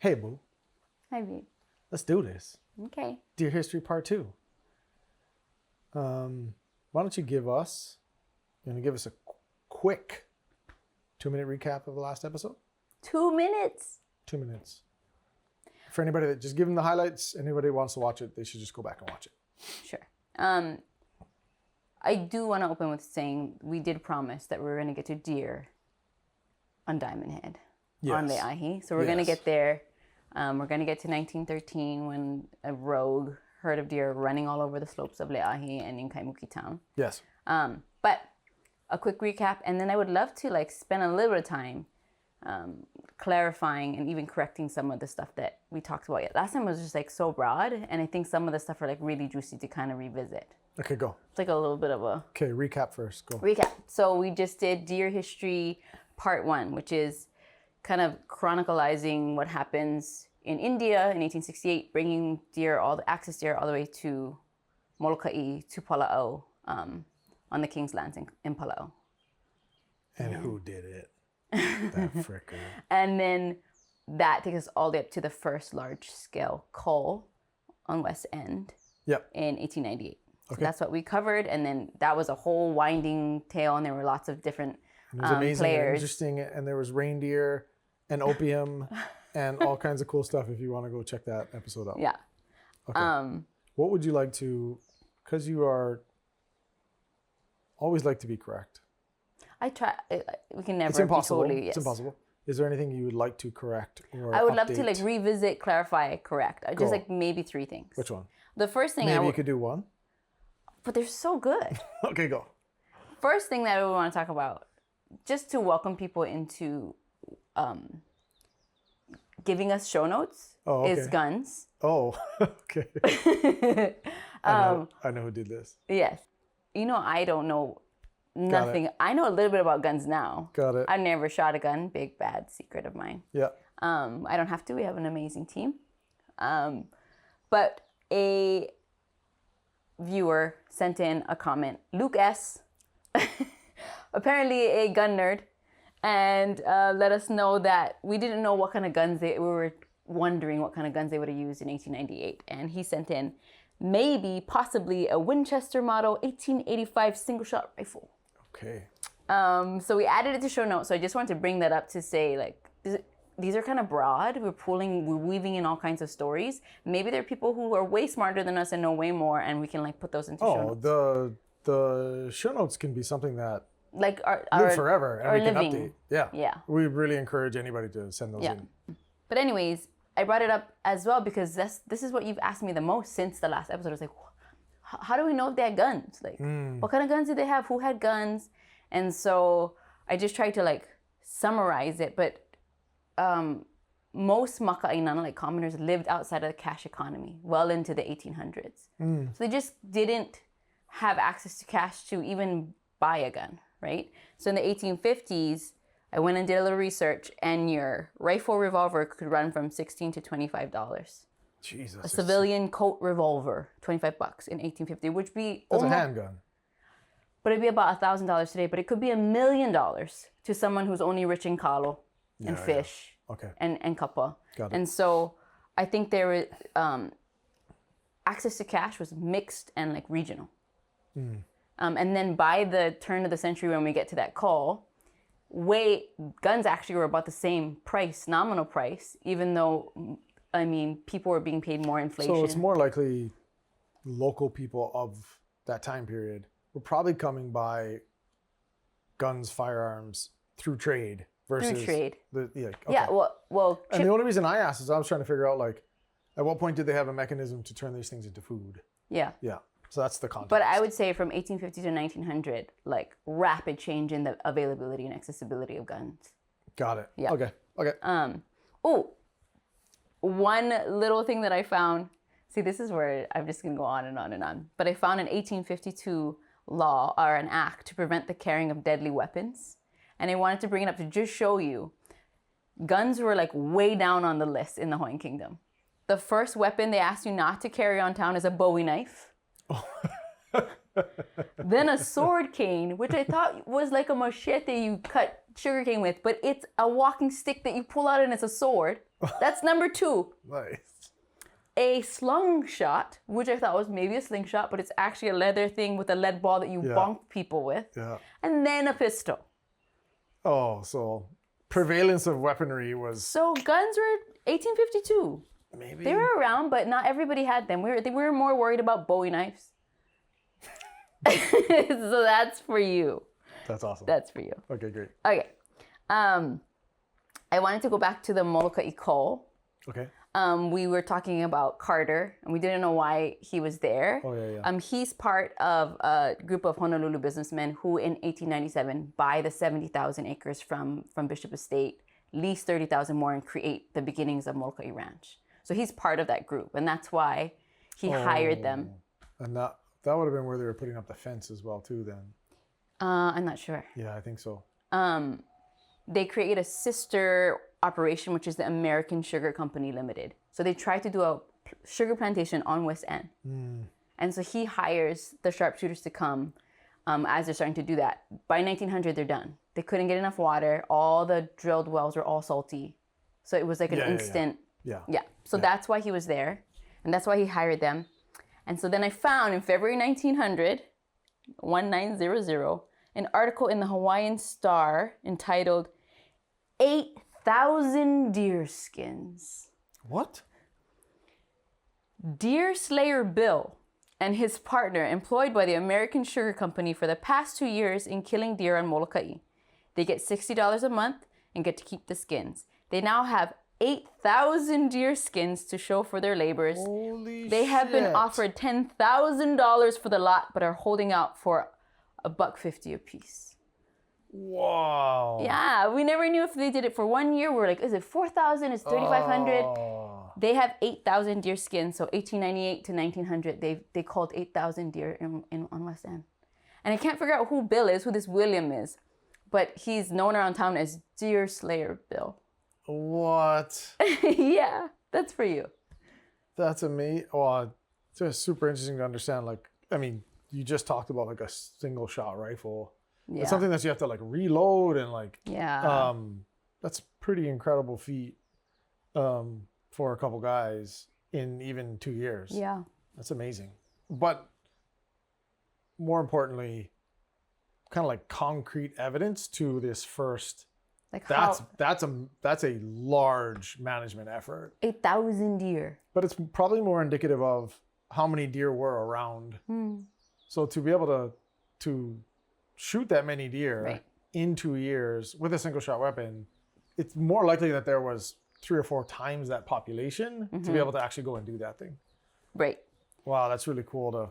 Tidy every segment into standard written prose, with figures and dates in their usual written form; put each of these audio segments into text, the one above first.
Hey, boo. Hi, babe. Let's do this. Okay. Deer History Part 2. Why don't you give us a quick 2-minute recap of the last episode? 2 minutes? 2 minutes. For anybody that just give them the highlights, anybody who wants to watch it, they should just go back and watch it. Sure. I do want to open with saying we did promise that we were going to get to deer on Diamond Head on Lēʻahi. So we're going to get there. We're going to get to 1913 when a rogue herd of deer running all over the slopes of Lēʻahi and in Kaimuki town. Yes. But a quick recap, and then I would love to spend a little bit of time clarifying and even correcting some of the stuff that we talked about. Last time was just so broad, and I think some of the stuff are really juicy to kind of revisit. Okay, go. It's like a little bit of a... Okay, recap first. Go. Recap. So we just did Deer History Part 1, which is kind of chronicalizing what happens in India in 1868, bringing access deer all the way to Molokai, to Pala'au, on the King's lands in Pala'au. And who did it? That fricker. And then that takes us all the way up to the first large-scale cull on West End in 1898. So that's what we covered, and then that was a whole winding tale, and there were lots of different it was amazing players. And interesting, and there was reindeer and opium and all kinds of cool stuff if you want to go check that episode out. Yeah. Okay. What would you like to, because you are always like to be correct. I try, we can never It's impossible. be totally, yes. It's impossible. Is there anything you would like to correct or I would update? love to revisit, clarify, correct. Just maybe 3 things. Which one? The first thing maybe you could do one. But they're so good. Okay, go. First thing that I would want to talk about, just to welcome people into giving us show notes, is guns. Oh, okay. I know who did this. Yes. I don't know nothing. I know a little bit about guns now. Got it. I've never shot a gun. Big, bad secret of mine. Yeah. I don't have to. We have an amazing team. But a viewer sent in a comment, Luke S., apparently a gun nerd, and let us know that we didn't know what kind of guns we were wondering what kind of guns they would have used in 1898. And he sent in possibly a Winchester model 1885 single shot rifle. Okay. So we added it to show notes. So I just wanted to bring that up to say these are kind of broad. We're weaving in all kinds of stories. Maybe there are people who are way smarter than us and know way more, and we can put those into show notes. The show notes can be something that live forever and we can living. update. Yeah. We really encourage anybody to send those in. But anyways, I brought it up as well because this is what you've asked me the most since the last episode. I was how do we know if they had guns? What kind of guns did they have? Who had guns? And so I just tried to summarize it, but most maka'ainana, commoners, lived outside of the cash economy well into the 1800s. So they just didn't have access to cash to even buy a gun, right? So in the 1850s, I went and did a little research, and your rifle revolver could run from $16 to $25. Jesus. A civilian Colt revolver, $25 in 1850, which be that's a handgun. But it'd be about $1,000 today. But it could be $1 million to someone who's only rich in kalo and fish and kapa. Got it. And so I think there was access to cash was mixed and regional. And then by the turn of the century, when we get to that call, guns actually were about the same price, nominal price, even though, people were being paid more inflation. So it's more likely local people of that time period were probably coming by guns, firearms through trade versus... Through trade. Yeah, well... And the only reason I asked is I was trying to figure out, at what point did they have a mechanism to turn these things into food? Yeah. Yeah. So that's the context. But I would say from 1850 to 1900, rapid change in the availability and accessibility of guns. Got it. Yeah. Okay. One little thing that I found. See, this is where I'm just going to go on and on and on. But I found an 1852 law or an act to prevent the carrying of deadly weapons. And I wanted to bring it up to just show you guns were way down on the list in the Hawaiian Kingdom. The first weapon they asked you not to carry on town is a Bowie knife. Then a sword cane, which I thought was like a machete you cut sugarcane with, but it's a walking stick that you pull out and it's a sword. That's number 2. Nice. A slingshot, which I thought was maybe a slingshot, but it's actually a leather thing with a lead ball that you bonk people with. Yeah. And then a pistol. Oh, so prevalence of weaponry was... So guns were 1852. Maybe. They were around, but not everybody had them. We were more worried about Bowie knives. So that's for you. That's awesome. That's for you. Okay, great. Okay. I wanted to go back to the Molokaʻi call. Okay. We were talking about Carter, and we didn't know why he was there. Oh, yeah. He's part of a group of Honolulu businessmen who, in 1897, buy the 70,000 acres from Bishop Estate, lease 30,000 more, and create the beginnings of Molokaʻi Ranch. So he's part of that group, and that's why he hired them. And that would have been where they were putting up the fence as well, too, then. I'm not sure. Yeah, I think so. They create a sister operation, which is the American Sugar Company Limited. So they try to do a sugar plantation on West End. And so he hires the sharpshooters to come as they're starting to do that. By 1900, they're done. They couldn't get enough water. All the drilled wells were all salty. So it was like an instant. Yeah. So that's why he was there. And that's why he hired them. And so then I found in February 1900, 1900, an article in the Hawaiian Star entitled 8,000 deer skins. What? Deerslayer Bill and his partner employed by the American Sugar Company for the past 2 years in killing deer on Molokaʻi. They get $60 a month and get to keep the skins. They now have 8,000 deer skins to show for their labors. Holy They have been offered $10,000 for the lot, but are holding out for $1.50 a piece. Wow. Yeah, we never knew if they did it for 1 year. We were like, is it 4,000? Is 3,500? Oh. They have 8,000 deer skins. So 1898 to 1900, they called 8,000 deer on West End. And I can't figure out who Bill is, who this William is, but he's known around town as Deerslayer Bill. What? Yeah, that's for you. That's amazing. Oh, it's just super interesting to understand. Like, I mean, you just talked about like a single shot rifle. Yeah. It's something that you have to like reload and like, Yeah. that's pretty incredible feat for a couple guys in even 2 years. Yeah. That's amazing. But more importantly, kind of like concrete evidence to this first. Like That's a large management effort. 8,000 deer. But it's probably more indicative of how many deer were around. So to be able to shoot that many deer in 2 years with a single shot weapon, it's more likely that there was 3 or 4 times that population to be able to actually go and do that thing. Right. Wow, that's really cool to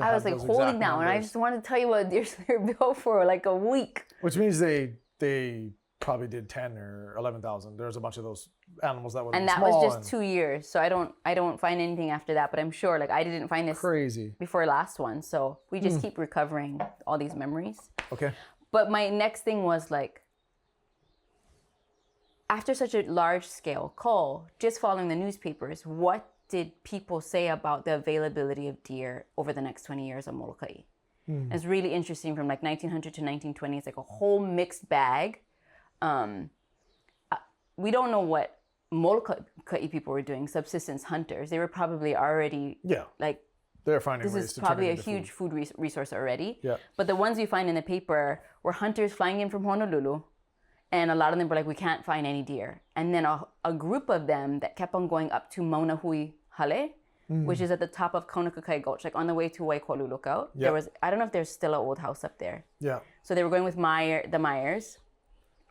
I was like holding down, and I just wanted to tell you about Deerslayer Bill for like a week. Which means they probably did 10 or 11,000. There's a bunch of those animals that were and that small was just 2 years. So I don't find anything after that, but I'm sure like I didn't find this crazy before last one. So we just keep recovering all these memories. Okay. But my next thing was like, after such a large scale cull, just following the newspapers, what did people say about the availability of deer over the next 20 years on Molokaʻi? It's really interesting from like 1900 to 1920. It's like a whole mixed bag. We don't know what Molokaʻi people were doing, subsistence hunters. They were probably already like, they're finding this ways is to probably turn a it into huge food resource already. Yeah. But the ones we find in the paper were hunters flying in from Honolulu. And a lot of them were like, we can't find any deer. And then a group of them that kept on going up to Mauna Hui Hale, which is at the top of Kaunakukai Gulch, like on the way to Waikolu Lookout. Yeah. There was, I don't know if there's still an old house up there. Yeah. So they were going with the Myers,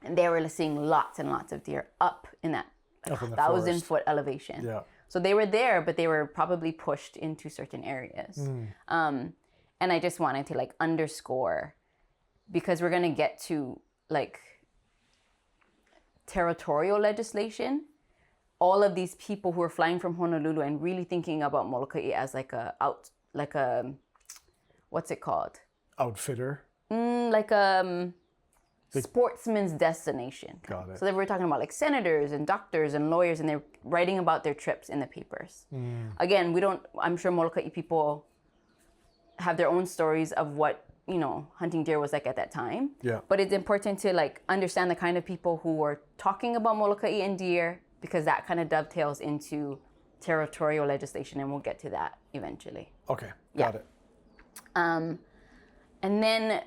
and they were seeing lots and lots of deer up in that Up in the 1,000-foot elevation. Yeah. So they were there, but they were probably pushed into certain areas. And I just wanted to like underscore, because we're gonna get to like territorial legislation. All of these people who are flying from Honolulu and really thinking about Molokaʻi as like a what's it called? Outfitter. Like a sportsman's destination. Got it. So they were talking about like senators and doctors and lawyers, and they're writing about their trips in the papers. Again, I'm sure Molokaʻi people have their own stories of what hunting deer was like at that time. Yeah. But it's important to like understand the kind of people who were talking about Molokaʻi and deer, because that kind of dovetails into territorial legislation, and we'll get to that eventually. Okay, got it. And then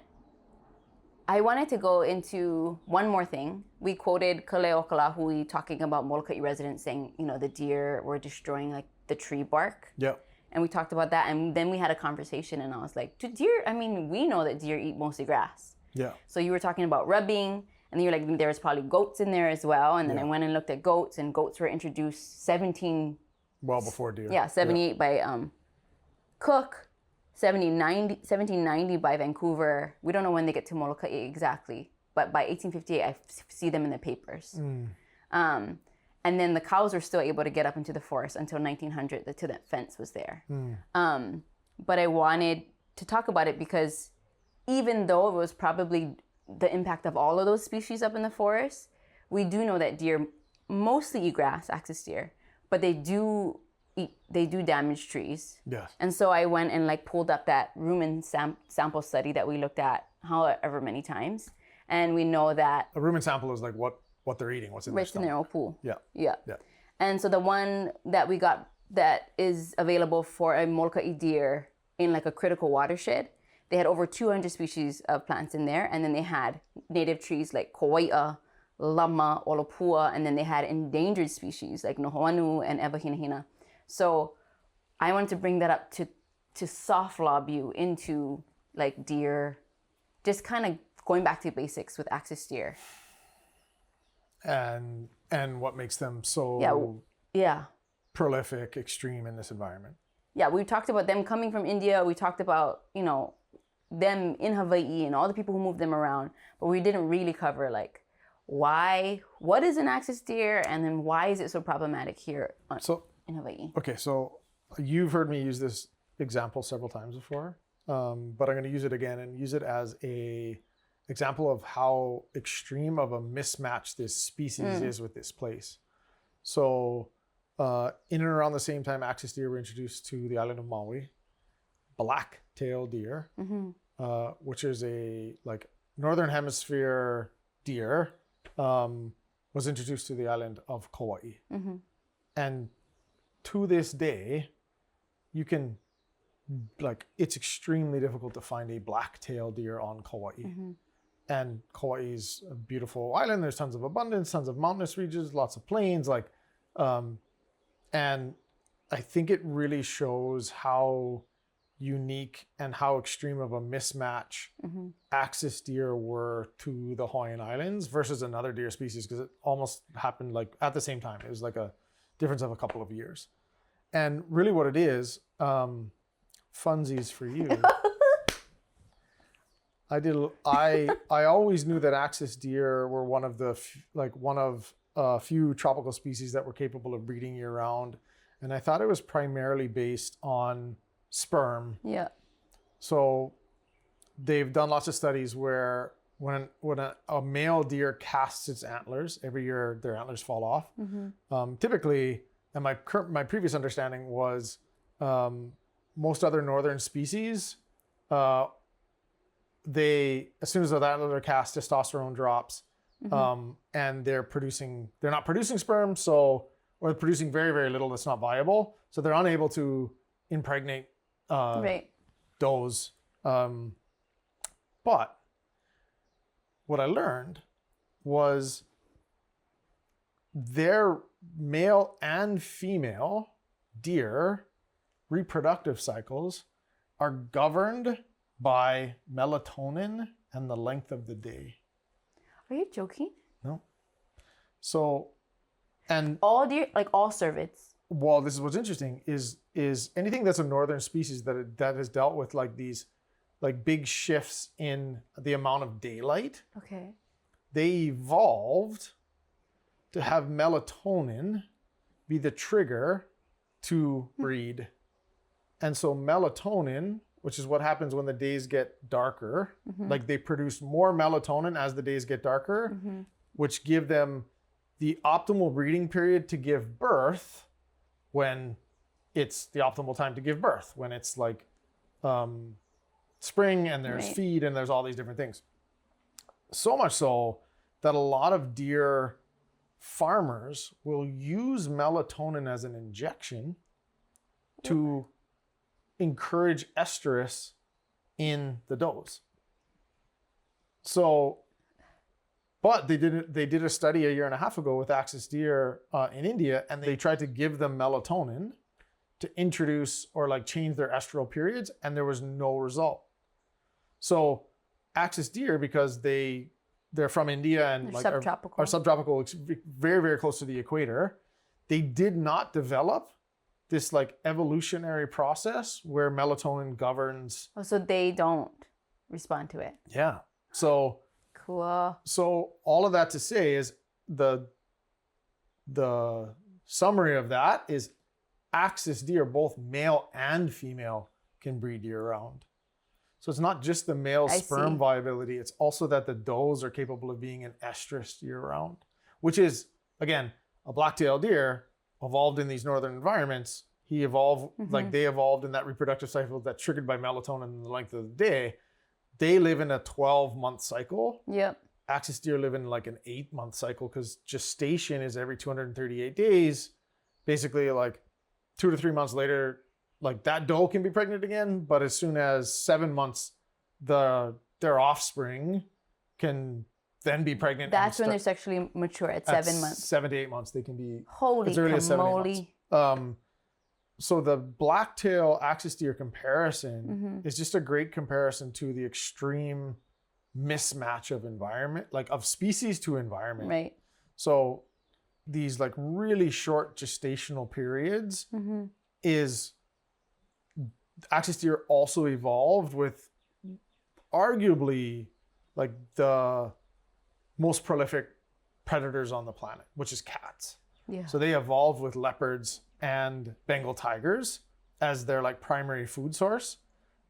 I wanted to go into one more thing. We quoted Kaleo Kalahui talking about Molokaʻi residents saying, the deer were destroying like the tree bark. Yeah. And we talked about that, and then we had a conversation, and I was like, we know that deer eat mostly grass. Yeah. So you were talking about rubbing, and then you're like, there's probably goats in there as well. And then I went and looked at goats, and goats were introduced well before deer. Yeah, 78 by Cook, 1790 by Vancouver. We don't know when they get to Molokaʻi exactly, but by 1858, I see them in the papers. And then the cows were still able to get up into the forest until 1900, until that fence was there. But I wanted to talk about it because even though it was probably the impact of all of those species up in the forest, we do know that deer mostly eat grass, axis deer, but they do damage trees. Yes. And so I went and like pulled up that rumen sample study that we looked at however many times. And we know that a rumen sample is like what they're eating, what's in their stomach. In their old pool. Yeah. And so the one that we got that is available for a Molokaʻi deer in like a critical watershed, they had over 200 species of plants in there. And then they had native trees like Kauaʻa, Lama, Olopua, and then they had endangered species like Nohoanu and Evahinahina. So I wanted to bring that up to soft lob you into like deer, just kind of going back to basics with axis deer. And what makes them so prolific, extreme in this environment. Yeah, we talked about them coming from India. We talked about, them in Hawaii and all the people who moved them around. But we didn't really cover like what is an axis deer, and then why is it so problematic here in Hawaii? Okay, so you've heard me use this example several times before, but I'm going to use it again and use it as a example of how extreme of a mismatch this species is with this place. So in and around the same time axis deer were introduced to the island of Maui, black-tailed deer, which is a like northern hemisphere deer, was introduced to the island of Kauai. And to this day, you can it's extremely difficult to find a black-tailed deer on Kauai. And Kauai is a beautiful island. There's tons of abundance, tons of mountainous regions, lots of plains. And I think it really shows how unique and how extreme of a mismatch axis deer were to the Hawaiian Islands versus another deer species, because it almost happened like at the same time. It was like a difference of a couple of years. And really what it is, funsies for you. I always knew that axis deer were one of few tropical species that were capable of breeding year round, and I thought it was primarily based on sperm. Yeah. So they've done lots of studies where when a male deer casts its antlers, every year their antlers fall off. Typically, and my previous understanding was most other northern species, as soon as the antlers are cast, testosterone drops, and they're not producing sperm, or they're producing very, very little that's not viable, so they're unable to impregnate does. But what I learned was their male and female deer reproductive cycles are governed by melatonin and the length of the day. Are you joking? No. So, and all deer, like all cervids. Well, this is what's interesting is anything that's a northern species that has dealt with like these like big shifts in the amount of daylight. Okay. They evolved to have melatonin be the trigger to breed. And so melatonin, which is what happens when the days get darker, like they produce more melatonin as the days get darker, which give them the optimal breeding period to give birth when it's the optimal time to give birth, when it's like spring, and there's feed, and there's all these different things. So much so that a lot of deer farmers will use melatonin as an injection to encourage estrus in the does. So, but they did a study a year and a half ago with axis deer in India, and they tried to give them melatonin to introduce or like change their estrus periods, and there was no result. So axis deer, because they're from India and like are subtropical, very, very close to the equator, they did not develop this like evolutionary process where melatonin governs. Oh, so they don't respond to it. Yeah. So cool. So all of that to say is the summary of that is axis deer, both male and female, can breed year round. So it's not just the male sperm viability, it's also that the does are capable of being an estrus year round, which is, again, a black-tailed deer evolved in these northern environments. He evolved, like they evolved in that reproductive cycle that's triggered by melatonin and the length of the day. They live in a 12-month cycle. Yep. Axis deer live in like an 8-month cycle because gestation is every 238 days. Basically, like 2 to 3 months later, like that doe can be pregnant again, but as soon as 7 months, their offspring can then be pregnant. That's when they're sexually mature at 7 months. 7 to 8 months, they can be holy as early as 7 to 8 months. So the blacktail axis deer comparison is just a great comparison to the extreme mismatch of environment, like of species to environment. Right. So these like really short gestational periods is axis deer also evolved with arguably like the most prolific predators on the planet, which is cats. Yeah. So they evolved with leopards and Bengal tigers as their like primary food source.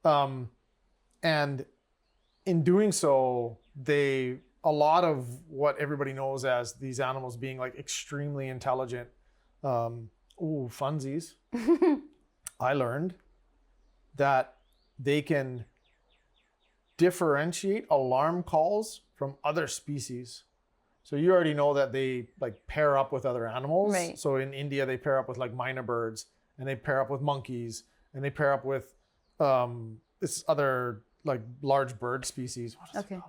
And in doing so, a lot of what everybody knows as these animals being like extremely intelligent, funsies, I learned that they can differentiate alarm calls from other species. So you already know that they like pair up with other animals. Right. So in India, they pair up with like myna birds, and they pair up with monkeys, and they pair up with this other like large bird species. What is it called?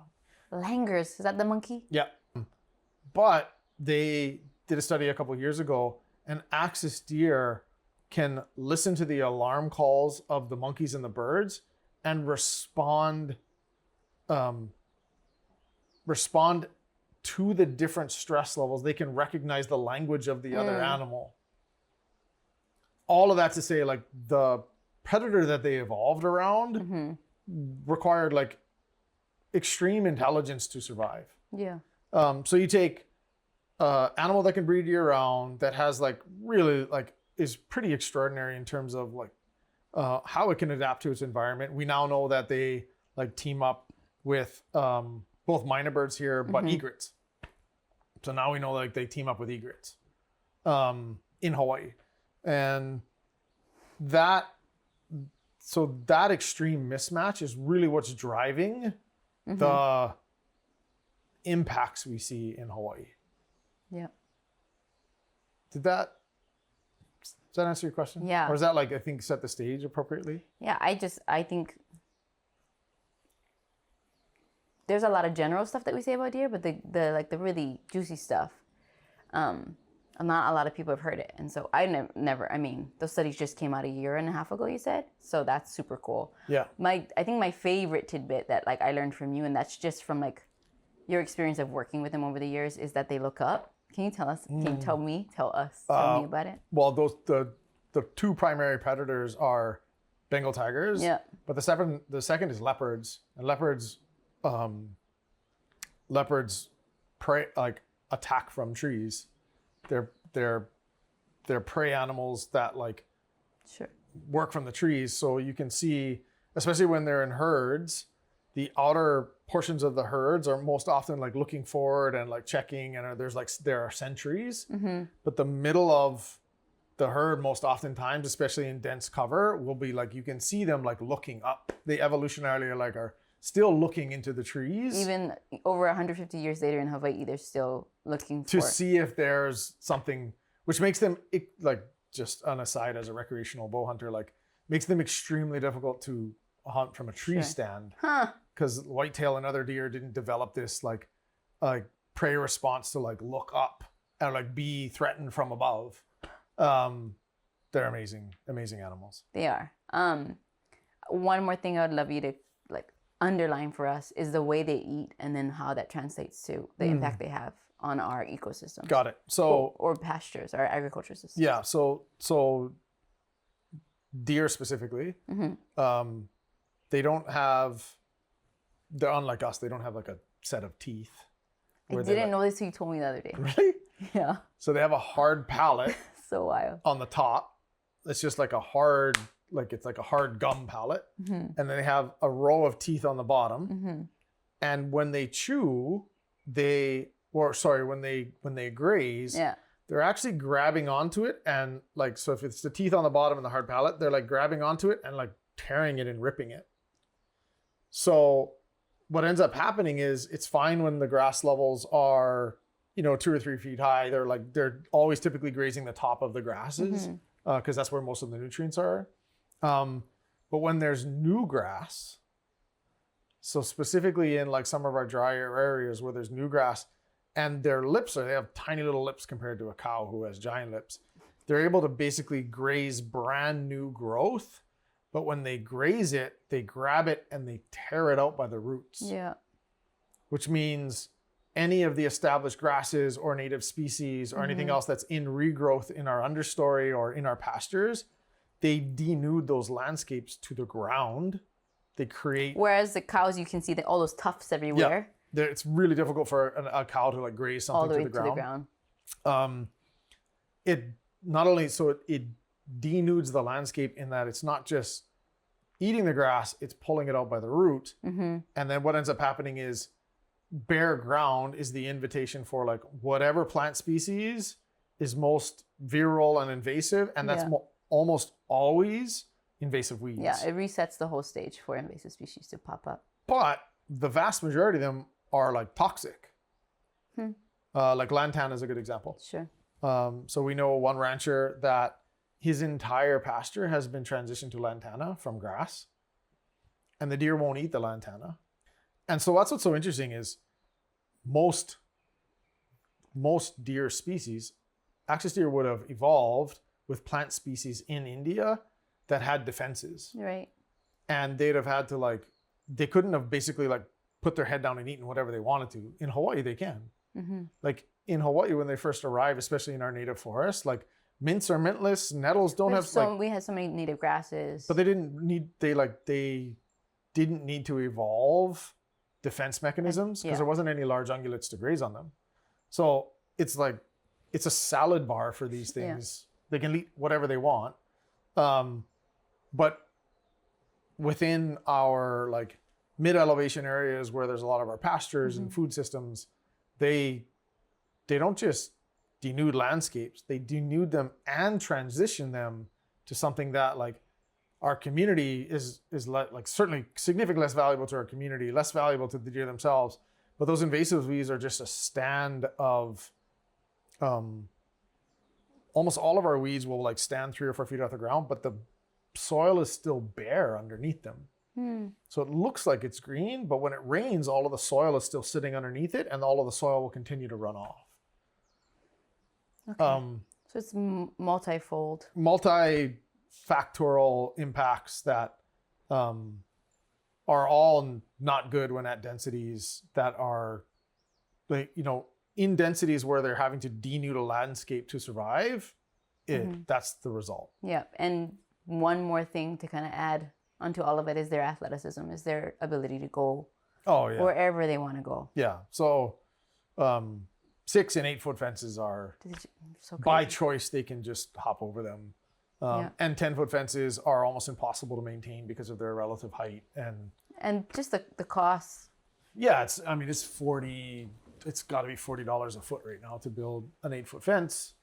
Langurs, is that the monkey? Yeah. But they did a study a couple of years ago, and axis deer can listen to the alarm calls of the monkeys and the birds and respond to the different stress levels. They can recognize the language of the other animal. All of that to say, like the predator that they evolved around required like extreme intelligence to survive. Yeah. So you take animal that can breed year round, that has like really like is pretty extraordinary in terms of like how it can adapt to its environment. We now know that they like team up with both myna birds here, but egrets. So now we know like they team up with egrets in Hawaii, and that extreme mismatch is really what's driving the impacts we see in Hawaii. Yeah. Does that answer your question? Yeah. Or is that like, I think, set the stage appropriately? Yeah, I think there's a lot of general stuff that we say about deer, but the really juicy stuff, not a lot of people have heard it. And so I never, I mean, those studies just came out a year and a half ago, you said? So that's super cool. Yeah. I think my favorite tidbit that like I learned from you, and that's just from like your experience of working with them over the years, is that they look up. Can you tell us, can you tell me about it? Well, the two primary predators are Bengal tigers. Yeah. But the second is leopards. And leopards prey, like attack from trees. They're prey animals that like work from the trees. So you can see, especially when they're in herds, the outer portions of the herds are most often like looking forward and like checking, and there are sentries. But the middle of the herd most oftentimes, especially in dense cover, will be like, you can see them like looking up. They evolutionarily like are still looking into the trees. Even over 150 years later in Hawaii, they're still looking to see if there's something, which makes them, like, just an aside as a recreational bow hunter, like makes them extremely difficult to hunt from a tree stand. Because whitetail and other deer didn't develop this like prey response to like look up and like be threatened from above. They're amazing animals. They are. One more thing I would love you to like underline for us is the way they eat, and then how that translates to the impact they have on our ecosystems. Got it. So or pastures, our agriculture systems. Yeah. So deer specifically, they don't have. They're unlike us. They don't have like a set of teeth. I didn't know this until you told me the other day. Really? Yeah. So they have a hard palate. So wild. On the top. It's just like a hard, like it's like a hard gum palate. And then they have a row of teeth on the bottom. And when they chew, when they graze, they're actually grabbing onto it, and like, so if it's the teeth on the bottom and the hard palate, they're like grabbing onto it and like tearing it and ripping it. So what ends up happening is it's fine when the grass levels are, 2 or 3 feet high. They're always typically grazing the top of the grasses because that's where most of the nutrients are. But when there's new grass, so specifically in like some of our drier areas where there's new grass, and their lips they have tiny little lips compared to a cow who has giant lips. They're able to basically graze brand new growth, but when they graze it, they grab it and they tear it out by the roots. Yeah. Which means any of the established grasses or native species or anything else that's in regrowth in our understory or in our pastures, they denude those landscapes to the ground. They create. Whereas the cows, you can see all those tufts everywhere. Yeah. It's really difficult for a cow to like graze something all the way to the ground. It not only it denudes the landscape in that it's not just eating the grass, it's pulling it out by the root. And then what ends up happening is bare ground is the invitation for like whatever plant species is most virile and invasive, and that's almost always invasive weeds. Yeah, it resets the whole stage for invasive species to pop up. But the vast majority of them are like toxic. Like lantana is a good example. Sure. So we know one rancher that his entire pasture has been transitioned to lantana from grass, and the deer won't eat the lantana. And so that's what's so interesting is most deer species, axis deer would have evolved with plant species in India that had defenses. Right. And they'd have had to they couldn't have basically put their head down and eaten whatever they wanted to. In Hawaii, they can. Like in Hawaii, when they first arrive, especially in our native forests, like mints are mintless, nettles don't have. So we had so many native grasses. But they didn't need to evolve defense mechanisms because there wasn't any large ungulates to graze on them. So it's a salad bar for these things. They can eat whatever they want, but within our mid-elevation areas where there's a lot of our pastures and food systems, they don't just denude landscapes, they denude them and transition them to something that our community is certainly significantly less valuable to our community, less valuable to the deer themselves. But those invasive weeds are just a stand of, almost all of our weeds will stand 3 or 4 feet off the ground, but the soil is still bare underneath them. So it looks like it's green, but when it rains, all of the soil is still sitting underneath it, and all of the soil will continue to run off. Okay. So it's multifold. Multifactorial impacts that are all not good when at densities that are, in densities where they're having to denude a landscape to survive. That's the result. Yeah, and one more thing to kind of add onto all of it is their athleticism, is their ability to go wherever they want to go. Yeah. So 6 and 8 foot fences are by choice, they can just hop over them. And 10 foot fences are almost impossible to maintain because of their relative height and just the cost. Yeah, it's got to be $40 a foot right now to build an 8 foot fence.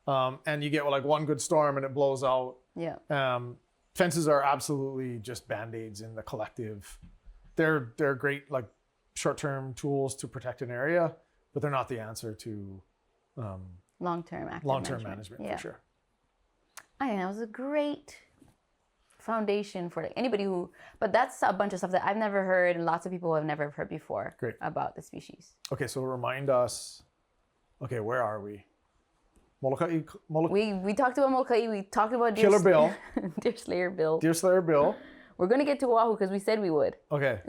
and you get like one good storm and it blows out. Yeah. Fences are absolutely just band-aids in the collective. They're great like short-term tools to protect an area, but they're not the answer to long-term management for sure. I think that was a great foundation for anybody who, but that's a bunch of stuff that I've never heard and lots of people have never heard before about the species. Okay, so remind us, okay, where are we? Molokai. We talked about Molokai, we talked about Killer Bill. Deerslayer Bill. Deerslayer Bill. We're going to get to Oʻahu because we said we would. Okay.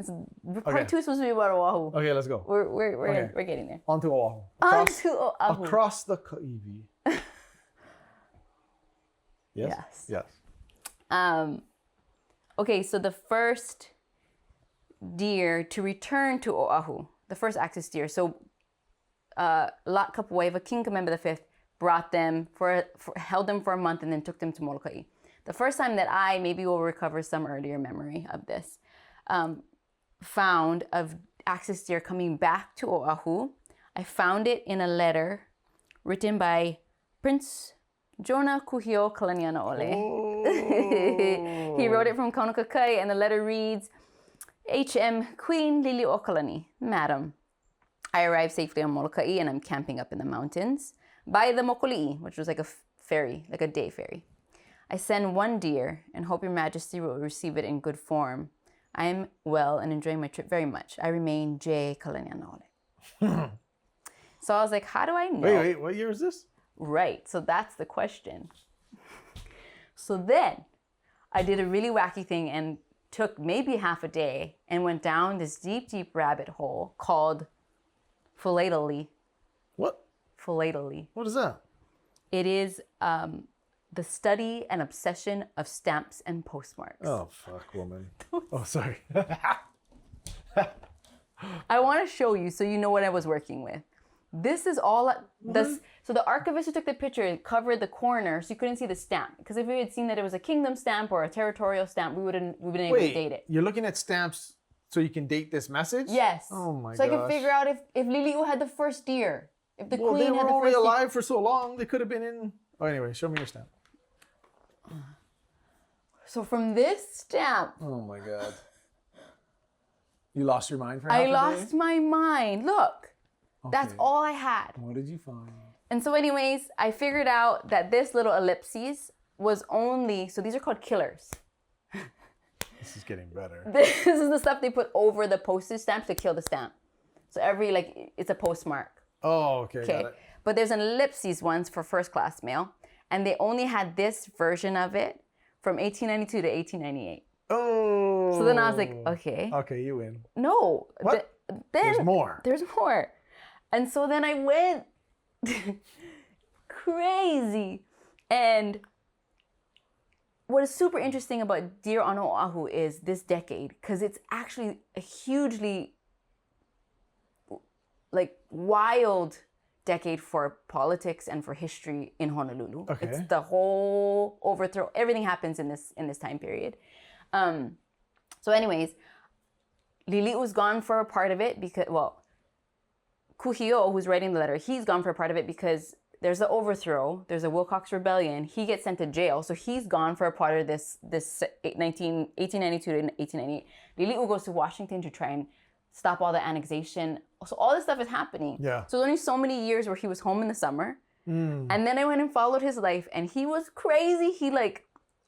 Part 2 is supposed to be about Oʻahu. Okay, let's go. We're getting there. On to Oʻahu. Across the Kaiwi. Yes. Okay, so the first deer to return to Oʻahu, the first axis deer. So Kapuaiwa, King Kamembe V, brought them held them for a month and then took them to Molokai. The first time that I, maybe will recover some earlier memory of this, found of axis deer coming back to Oʻahu. I found it in a letter written by Prince Jonah Kūhiō Kalanianaʻole. Oh. He wrote it from Kaunakakai, and the letter reads, H.M. Queen Liliʻuokalani, Madam, I arrived safely on Molokai and I'm camping up in the mountains by the Mokoli'i, which was like a ferry, like a day ferry. I send one deer and hope your majesty will receive it in good form. I am well and enjoying my trip very much. I remain J. Kalanianaʻole. So I was like, how do I know? Wait, what year is this? Right, so that's the question. So then I did a really wacky thing and took maybe half a day and went down this deep, deep rabbit hole called philately. What? Philately. What is that? It is the study and obsession of stamps and postmarks. Oh, fuck, woman. Oh, sorry. I want to show you so you know what I was working with. This is all so the archivist who took the picture covered the corner so you couldn't see the stamp. Because if we had seen that it was a kingdom stamp or a territorial stamp, we've been able to date it. You're looking at stamps so you can date this message? Yes. Oh my gosh. So I can figure out if Liliʻu had the first deer. If the queen they had were the first only deer. alive for so long, they could have been in... Oh, anyway, show me your stamp. So from this stamp... Oh my God. You lost your mind for half a day? I lost my mind. Look. Okay. That's all I had. What did you find? And so anyways, I figured out that this little ellipses was only... So these are called killers. This is getting better. This is the stuff they put over the postage stamps to kill the stamp. So it's a postmark. Oh, okay. Got it. But there's an ellipses ones for first class mail. And they only had this version of it from 1892 to 1898. Oh. So then I was like, okay. Okay, you win. No. What? There's more. There's more. And so then I went crazy. And what is super interesting about deer on Oʻahu is this decade, because it's actually a hugely wild decade for politics and for history in Honolulu. Okay. It's the whole overthrow. Everything happens in this time period. So anyways, Liliʻu's gone for a part of it because, Kūhiō, who's writing the letter, he's gone for a part of it because there's the overthrow, there's a Wilcox Rebellion, he gets sent to jail, so he's gone for a part of this 1892 to 1898. Liliʻu goes to Washington to try and stop all the annexation. So all this stuff is happening. Yeah. So there's only so many years where he was home in the summer. And then I went and followed his life, and he was crazy. He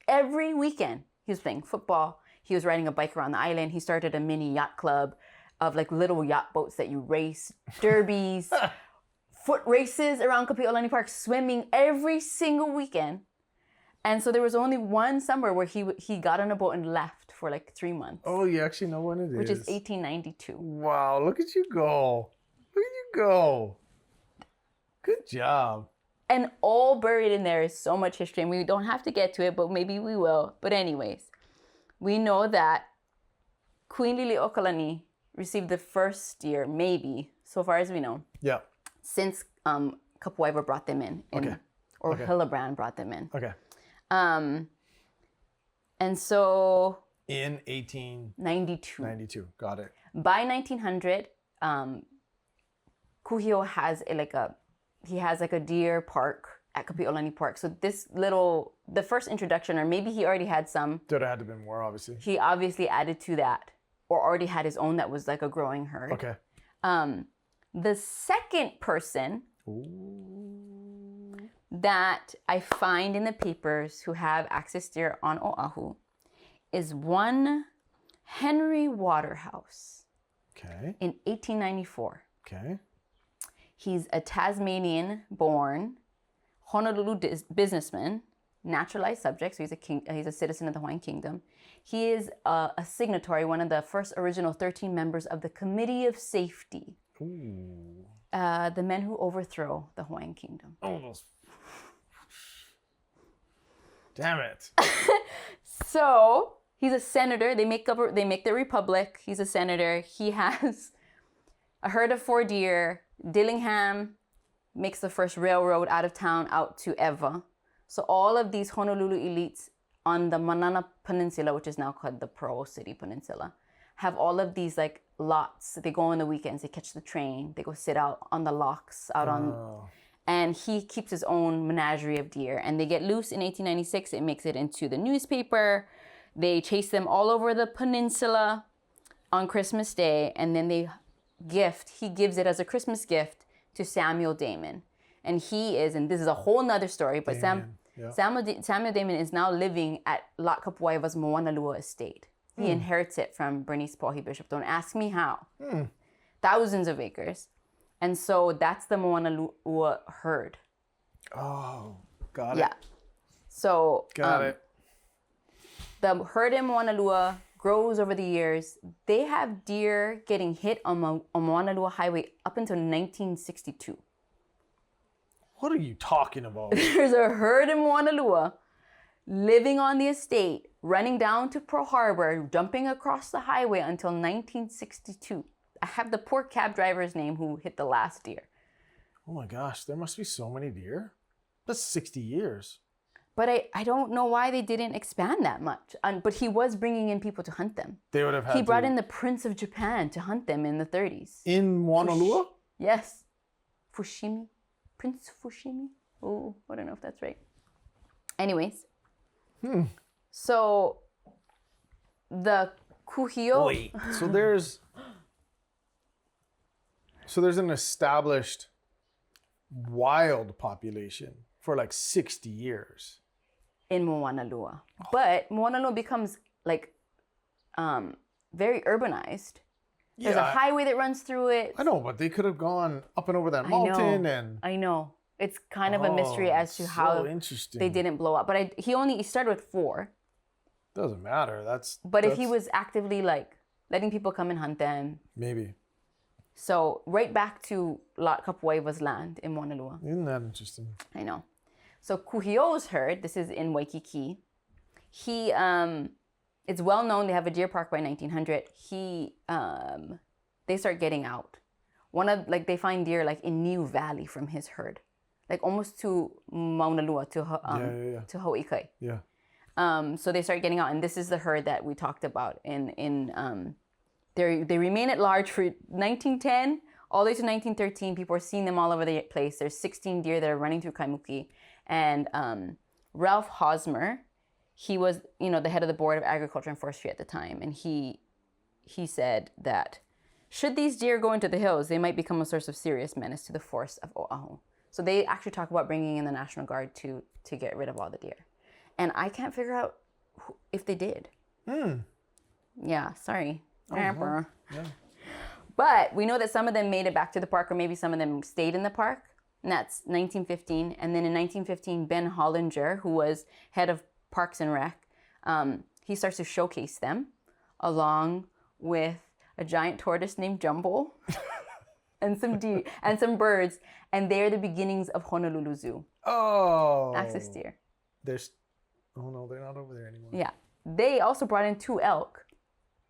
every weekend, he was playing football, he was riding a bike around the island, he started a mini yacht club of little yacht boats that you race, derbies, foot races around Kapi'olani Park, swimming every single weekend. And so there was only one summer where he got on a boat and left for 3 months. Oh, you actually know when it is. Which is 1892. Wow, look at you go. Look at you go. Good job. And all buried in there is so much history, and we don't have to get to it, but maybe we will. But anyways, we know that Queen Liliʻuokalani received the first deer, maybe, so far as we know. Yeah. Since Kapuaiwa brought them in. Or Hillebrand brought them in. Okay. And so... In 1892. 92, got it. By 1900, Kūhiō has a deer park at Kapi'olani Park. So the first introduction, or maybe he already had some. There had to have been more, obviously. He obviously added to that, or already had his own that was like a growing herd. Okay. The second person that I find in the papers who have access deer on Oʻahu is one Henry Waterhouse. Okay. In 1894. Okay. He's a Tasmanian-born Honolulu businessman, naturalized subject, so he's a citizen of the Hawaiian Kingdom. He is a signatory, one of the first original 13 members of the Committee of Safety. Ooh. The men who overthrow the Hawaiian Kingdom. Almost. Damn it. So he's a senator. They make the republic. He's a senator. He has a herd of 4 deer. Dillingham makes the first railroad out of town out to Ewa. So all of these Honolulu elites on the Manana Peninsula, which is now called the Pearl City Peninsula, have all of these like lots. They go on the weekends, they catch the train, they go sit out on the locks and he keeps his own menagerie of deer. And they get loose in 1896. It makes it into the newspaper. They chase them all over the peninsula on Christmas Day, and then he gives it as a Christmas gift to Samuel Damon. And and this is a whole nother story, but Samuel Damon is now living at Lakapuaiwa's Moanalua estate. He inherits it from Bernice Pauhi Bishop. Don't ask me how. Thousands of acres. And so that's the Moanalua herd. Oh, got it. Yeah. So got it. The herd in Moanalua grows over the years. They have deer getting hit on Moanalua Highway up until 1962. What are you talking about? There's a herd in Moanalua living on the estate, running down to Pearl Harbor, jumping across the highway until 1962. I have the poor cab driver's name who hit the last deer. Oh my gosh, there must be so many deer. That's 60 years. But I don't know why they didn't expand that much. But he was bringing in people to hunt them. They would have had He brought in the Prince of Japan to hunt them in the 30s. In Moanalua? Yes. Fushimi. Prince Fushimi? Oh, I don't know if that's right. Anyways. So, the Kūhiō... Wait, so there's an established wild population for like 60 years. In Moanalua. But Moanalua becomes like very urbanized. There's a highway that runs through it. I know, but they could have gone up and over that mountain. I know. It's kind of a mystery as to how they didn't blow up. But he started with 4. Doesn't matter. But if he was actively like letting people come and hunt them. Maybe. So right back to Lakapuaiwa's land in Moanalua. Isn't that interesting? I know. So Kūhiō's herd, this is in Waikiki. It's well known they have a deer park by 1900. They start getting out. They find deer like in Niu Valley from his herd, like almost to Moanalua to Hawaiʻi. Yeah. So they start getting out, and this is the herd that we talked about. They remain at large for 1910 all the way to 1913. People are seeing them all over the place. There's 16 deer that are running through Kaimuki. And Ralph Hosmer, he was, the head of the Board of Agriculture and Forestry at the time. And he said that should these deer go into the hills, they might become a source of serious menace to the forests of Oʻahu. So they actually talk about bringing in the National Guard to get rid of all the deer. And I can't figure out if they did. Yeah, sorry. Yeah. But we know that some of them made it back to the park, or maybe some of them stayed in the park. And that's 1915. And then in 1915, Ben Hollinger, who was head of Parks and Rec, he starts to showcase them along with a giant tortoise named Jumbo and some birds. And they're the beginnings of Honolulu Zoo. Oh. Access deer. They're not over there anymore. Yeah. They also brought in 2 elk.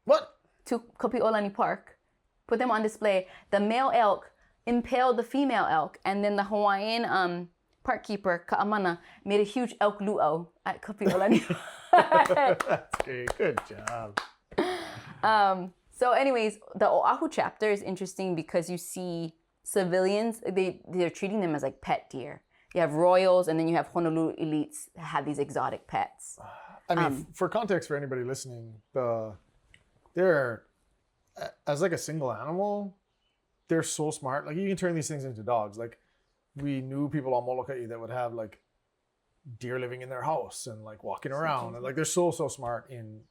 What? To Kapi'olani Park. Put them on display. The male elk impaled the female elk, and then the Hawaiian park keeper, Ka'amana, made a huge elk luau at Kapi'olani. That's great. Good job. So anyways, the Oʻahu chapter is interesting because you see civilians, they're treating them as like pet deer. You have royals, and then you have Honolulu elites that have these exotic pets. I mean, for context for anybody listening, they're as like a single animal, they're so smart. Like you can turn these things into dogs. Like we knew people on Molokai that would have like deer living in their house and like walking around, and like they're so smart in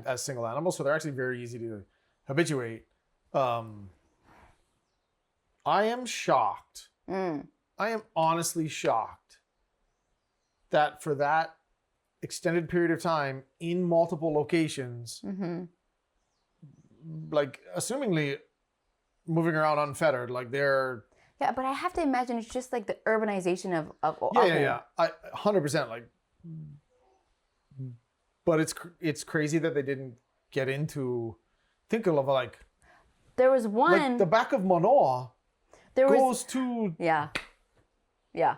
as single animals. So they're actually very easy to habituate. I am shocked. I am honestly shocked that for that extended period of time in multiple locations, like assumingly moving around unfettered, like they're... Yeah, but I have to imagine it's just like the urbanization of Oʻahu. Yeah. 100%. Like, but it's crazy that they didn't get into... Think of like... There was one... Like the back of Manoa goes to... Yeah.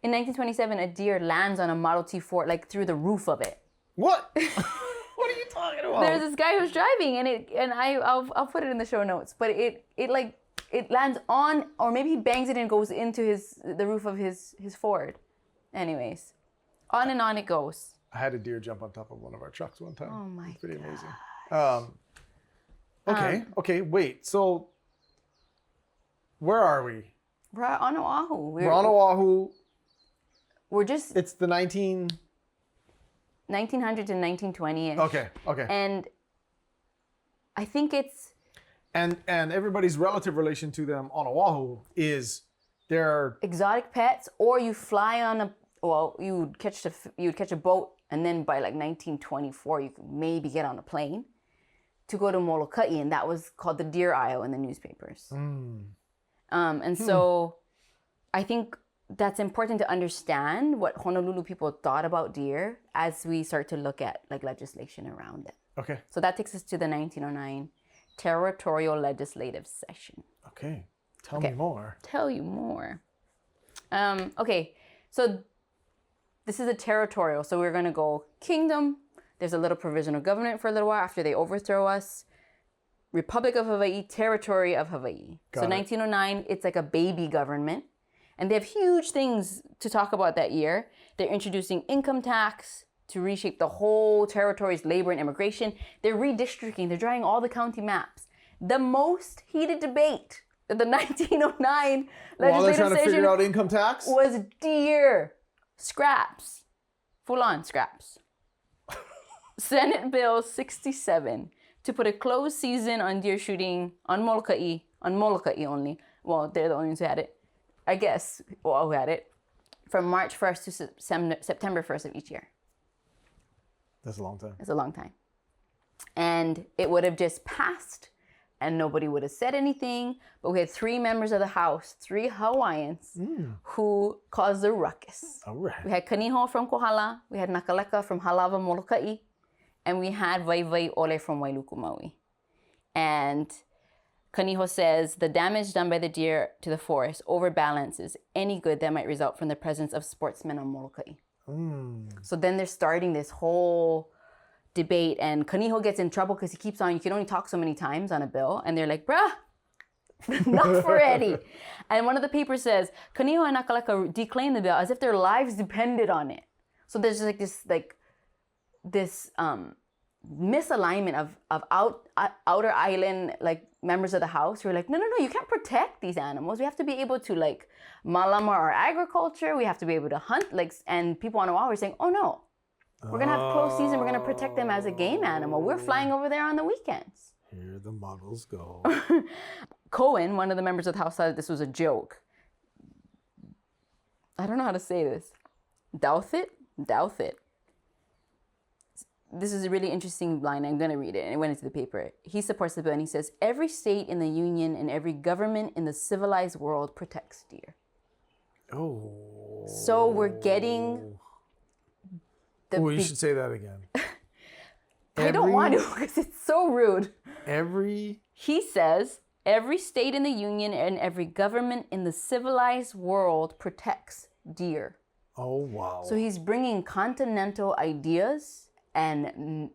In 1927, a deer lands on a Model T Ford, like through the roof of it. What? What are you talking about? There's this guy who's driving, and I'll put it in the show notes. But it lands on, or maybe he bangs it and goes into the roof of his Ford. Anyways, on and on it goes. I had a deer jump on top of one of our trucks one time. Oh my! It's pretty amazing. Okay. Wait. So, where are we? We're on Oʻahu. We're on Oʻahu. We're just... It's the 1900 to 1920-ish. Okay. And I think it's... And everybody's relative relation to them on Oʻahu is they're... Exotic pets, or you fly on a... Well, you'd catch a boat, and then by like 1924, you could maybe get on a plane to go to Molokai, and that was called the Deer Isle in the newspapers. And so I think that's important to understand what Honolulu people thought about deer as we start to look at like legislation around it. Okay. So that takes us to the 1909 Territorial Legislative Session. Okay. Tell me more. Tell you more. Okay. So this is a territorial. So we're going to go kingdom. There's a little provisional government for a little while after they overthrow us. Republic of Hawaii, Territory of Hawaii. So 1909, it's like a baby government. And they have huge things to talk about that year. They're introducing income tax to reshape the whole territory's labor and immigration. They're redistricting. They're drawing all the county maps. The most heated debate at the 1909 While they're legislative trying to session figure out income tax? was deer scraps. Full-on scraps. Senate Bill 67 to put a closed season on deer shooting on Molokai only. Well, they're the only ones who had it. I guess Oʻahu had it from March 1st to September 1st of each year. That's a long time. It's a long time. And it would have just passed and nobody would have said anything. But we had 3 members of the House, 3 Hawaiians, who caused a ruckus. All right. We had Kaniho from Kohala, we had Nakaleka from Halawa, Molokai, and we had Waiwai Ole from Wailuku, Maui. And Kaniho says, the damage done by the deer to the forest overbalances any good that might result from the presence of sportsmen on Molokai. So then they're starting this whole debate, and Kaniho gets in trouble because he keeps on, you can only talk so many times on a bill, and they're like, bruh, enough already. And one of the papers says, Kaniho and Nakaleka declaimed the bill as if their lives depended on it. So there's just this misalignment of outer island like members of the House who are like, no, you can't protect these animals. We have to be able to like malama our agriculture. We have to be able to hunt. And people on Oʻahu are saying, oh no, we're gonna have closed season. We're gonna protect them as a game animal. We're flying over there on the weekends. Here the models go. Cohen, one of the members of the House, said this was a joke. I don't know how to say this. Douthit. This is a really interesting line. I'm going to read it. And it went into the paper. He supports the bill and he says, every state in the Union and every government in the civilized world protects deer. Oh. So we're getting... you should say that again. I don't want to because it's so rude. He says, every state in the Union and every government in the civilized world protects deer. Oh, wow. So he's bringing continental ideas and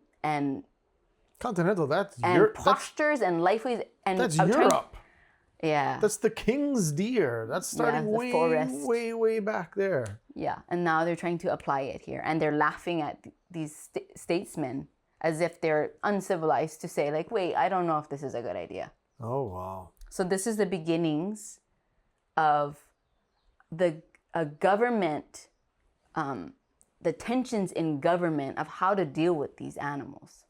continental, that's and Europe. Postures and lifeways. And that's Europe. Yeah. That's the king's deer. That's starting way back there. Yeah, and now they're trying to apply it here, and they're laughing at these statesmen as if they're uncivilized to say, like, wait, I don't know if this is a good idea. Oh, wow. So this is the beginnings of a government, the tensions in government of how to deal with these animals.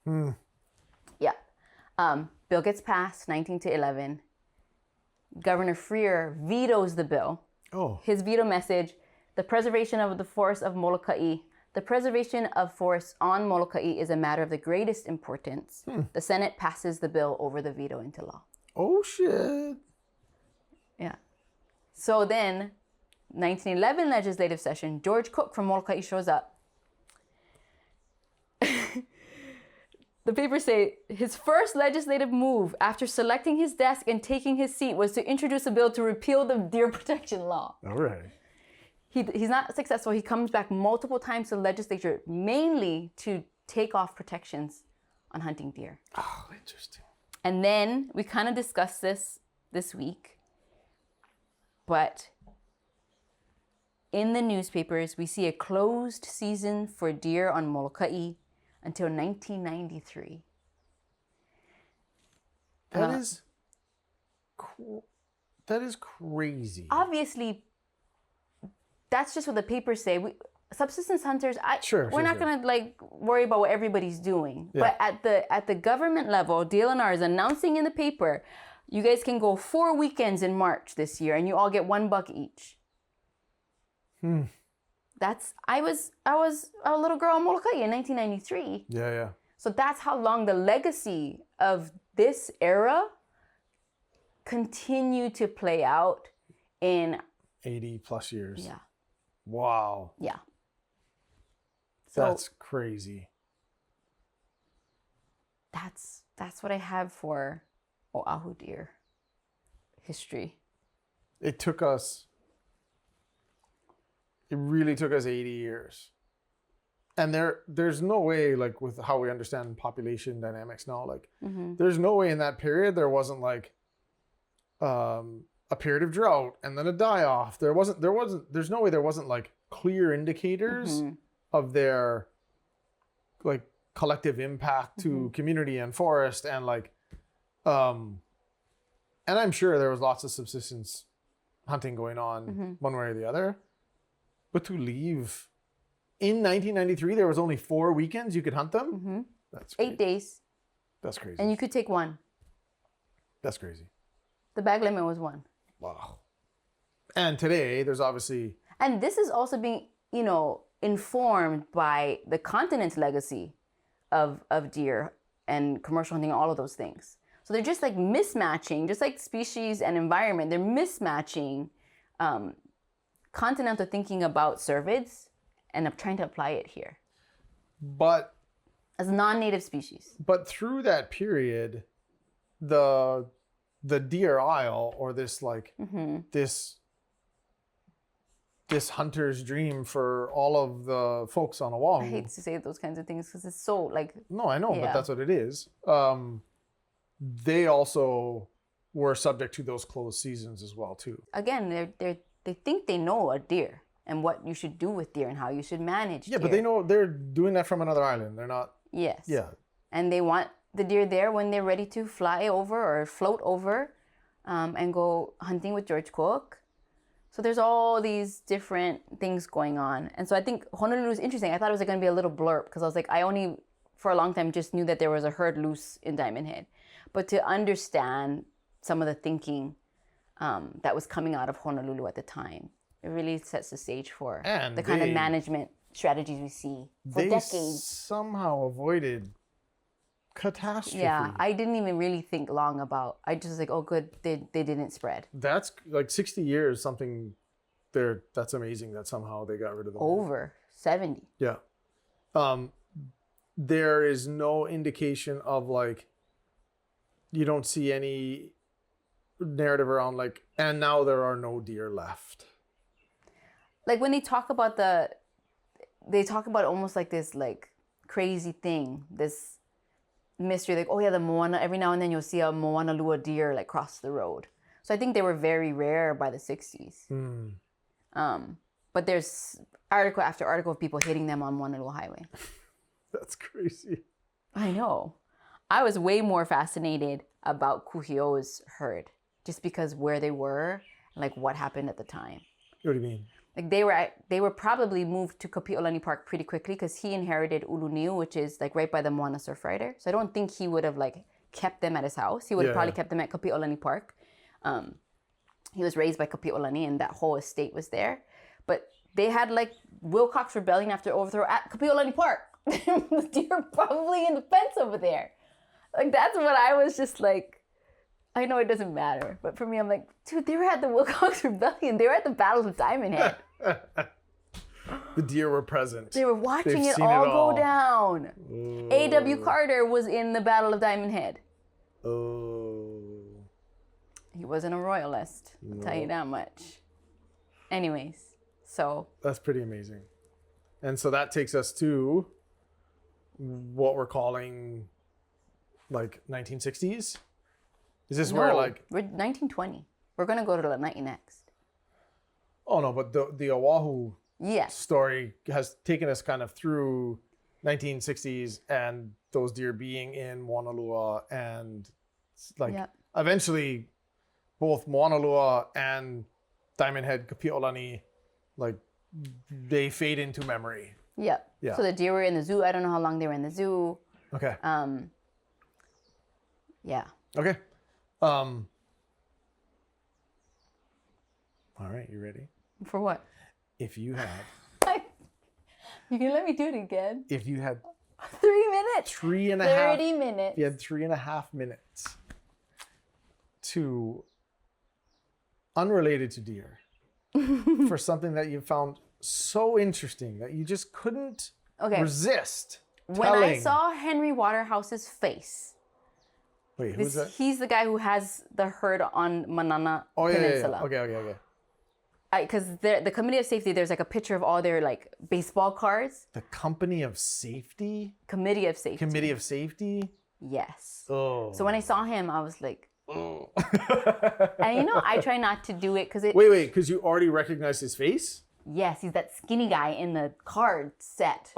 Yeah. Bill gets passed, 1911. Governor Freer vetoes the bill. Oh. His veto message, the preservation of the forests of Molokai. The preservation of forests on Molokai is a matter of the greatest importance. The Senate passes the bill over the veto into law. Oh, shit. Yeah. So then, 1911 legislative session, George Cook from Molokai shows up. The papers say his first legislative move after selecting his desk and taking his seat was to introduce a bill to repeal the deer protection law. All right. He's not successful. He comes back multiple times to the legislature, mainly to take off protections on hunting deer. Oh, interesting. And then we kind of discussed this week, but in the newspapers, we see a closed season for deer on Molokai until 1993. That is crazy. Obviously, that's just what the papers say. Subsistence hunters, we're not gonna like worry about what everybody's doing. Yeah. But at the government level, DLNR is announcing in the paper, you guys can go 4 weekends in March this year, and you all get $1 each. I was a little girl in Molokai in 1993. Yeah. So that's how long the legacy of this era continued to play out in 80 plus years. Yeah. Wow. Yeah. So that's crazy. That's what I have for Oʻahu deer history. It really took us 80 years. And there's no way, like with how we understand population dynamics now, like there's no way in that period there wasn't like a period of drought and then a die-off. There's no way there wasn't like clear indicators of their like collective impact to community and forest and like and I'm sure there was lots of subsistence hunting going on one way or the other. But to leave in 1993, there was only 4 weekends you could hunt them. That's crazy. 8 days. That's crazy. And you could take 1. That's crazy. The bag limit was 1. Wow. And today, there's obviously... And this is also being, informed by the continent's legacy of deer and commercial hunting, all of those things. So they're just like mismatching, just like species and environment, they're mismatching continental thinking about cervids and I'm trying to apply it here. But... as non-native species. But through that period, the deer isle or this like this hunter's dream for all of the folks on Oahu. I hate to say those kinds of things because it's so like... No, I know, but that's what it is. They also were subject to those closed seasons as well too. Again, they think they know a deer and what you should do with deer and how you should manage deer. But they know they're doing that from another island. They're not... Yes. Yeah. And they want the deer there when they're ready to fly over or float over and go hunting with George Cook. So there's all these different things going on. And so I think Honolulu is interesting. I thought it was going to be a little blurb because I was like, I only, for a long time, just knew that there was a herd loose in Diamond Head. But to understand some of the thinking that was coming out of Honolulu at the time, it really sets the stage for the kind of management strategies we see for decades. They somehow avoided catastrophe. Yeah, I didn't even really think long about. I just was like, oh, good, they didn't spread. That's like 60 years, something there. That's amazing that somehow they got rid of them. Over 70. Yeah. There is no indication of like, you don't see any narrative around like, and now there are no deer left. Like when they talk about they talk about almost like this like crazy thing, this mystery, like, oh yeah, the Moana, every now and then you'll see a Moanalua deer like cross the road. So I think they were very rare by the 60s. But there's article after article of people hitting them on Moanalua Highway. That's crazy. I know. I was way more fascinated about Kuʻu's herd just because where they were, like what happened at the time. What do you mean? Like they were probably moved to Kapi'olani Park pretty quickly because he inherited Uluniu, which is like right by the Moana Surf Rider. So I don't think he would have like kept them at his house. He would have probably kept them at Kapi'olani Park. He was raised by Kapi'olani and that whole estate was there. But they had like Wilcox Rebellion after overthrow at Kapi'olani Park. The deer were probably in the fence over there. Like that's what I was just like, I know it doesn't matter. But for me, I'm like, dude, they were at the Wilcox Rebellion. They were at the Battle of Diamond Head. The deer were present. They were watching it all go down. Oh. A.W. Carter was in the Battle of Diamond Head. Oh. He wasn't a royalist, I'll tell you that much. Anyways, so. That's pretty amazing. And so that takes us to what we're calling like 1960s? Is this where like... We're 1920. We're going to go to Lanai next. Oh no, but the Oʻahu story has taken us kind of through 1960s and those deer being in Moanalua and like eventually both Moanalua and Diamond Head Kapi'olani, like they fade into memory. Yeah. So the deer were in the zoo. I don't know how long they were in the zoo. Okay. Yeah. Okay. All right, you ready? For what? If you had... You can let me do it again. If you had... 3 minutes. 3.5... 30 minutes. If you had 3.5 minutes to... Unrelated to deer. For something that you found so interesting that you just couldn't resist When I saw Henry Waterhouse's face... Wait, who's that? He's the guy who has the herd on Manana Peninsula. Yeah. Okay. Because the Committee of Safety, there's like a picture of all their like baseball cards. The Company of Safety? Committee of Safety. Committee of Safety? Yes. Oh. So when I saw him, I was like, oh. And you know, I try not to do it because it... Wait, because you already recognized his face? Yes, he's that skinny guy in the card set.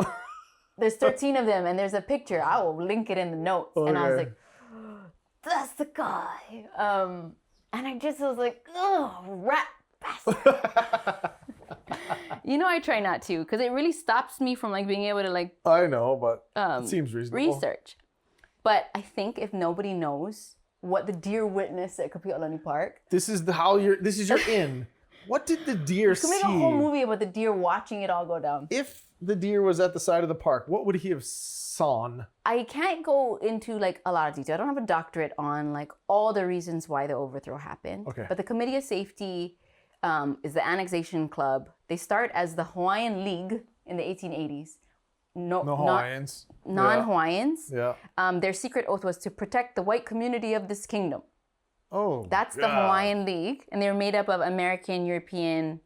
There's 13 of them and there's a picture. I will link it in the notes. Okay. And I was like, that's the guy. And I just was like, oh, rat bastard. You know, I try not to because it really stops me from like being able to like... I know, but it seems reasonable. Research. But I think if nobody knows what the deer witnessed at Kapi'olani Park... This is your in. What did the deer see? You can make a whole movie about the deer watching it all go down. If the deer was at the side of the park, what would he have sawn? I can't go into like a lot of detail. I don't have a doctorate on like all the reasons why the overthrow happened. Okay. But the Committee of Safety is the annexation club. They start as the Hawaiian League in the 1880s. No Hawaiians. Non-Hawaiians. Yeah. Their secret oath was to protect the white community of this kingdom. Oh. That's the Hawaiian League. And they were made up of American, European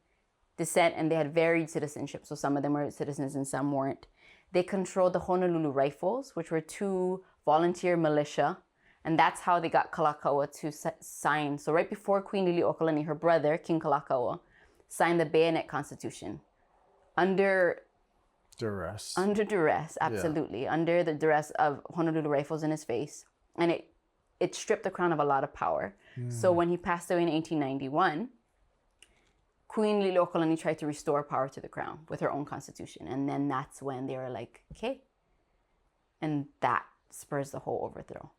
descent, and they had varied citizenship. So some of them were citizens and some weren't. They controlled the Honolulu Rifles, which were 2 volunteer militia. And that's how they got Kalakaua to sign. So right before Queen Liliʻuokalani, her brother, King Kalakaua, signed the Bayonet Constitution. Under duress. Under duress, absolutely. Yeah. Under the duress of Honolulu Rifles in his face. And it stripped the crown of a lot of power. So when he passed away in 1891, Queen Liliʻuokalani tried to restore power to the crown with her own constitution. And then that's when they were like, okay. And that spurs the whole overthrow.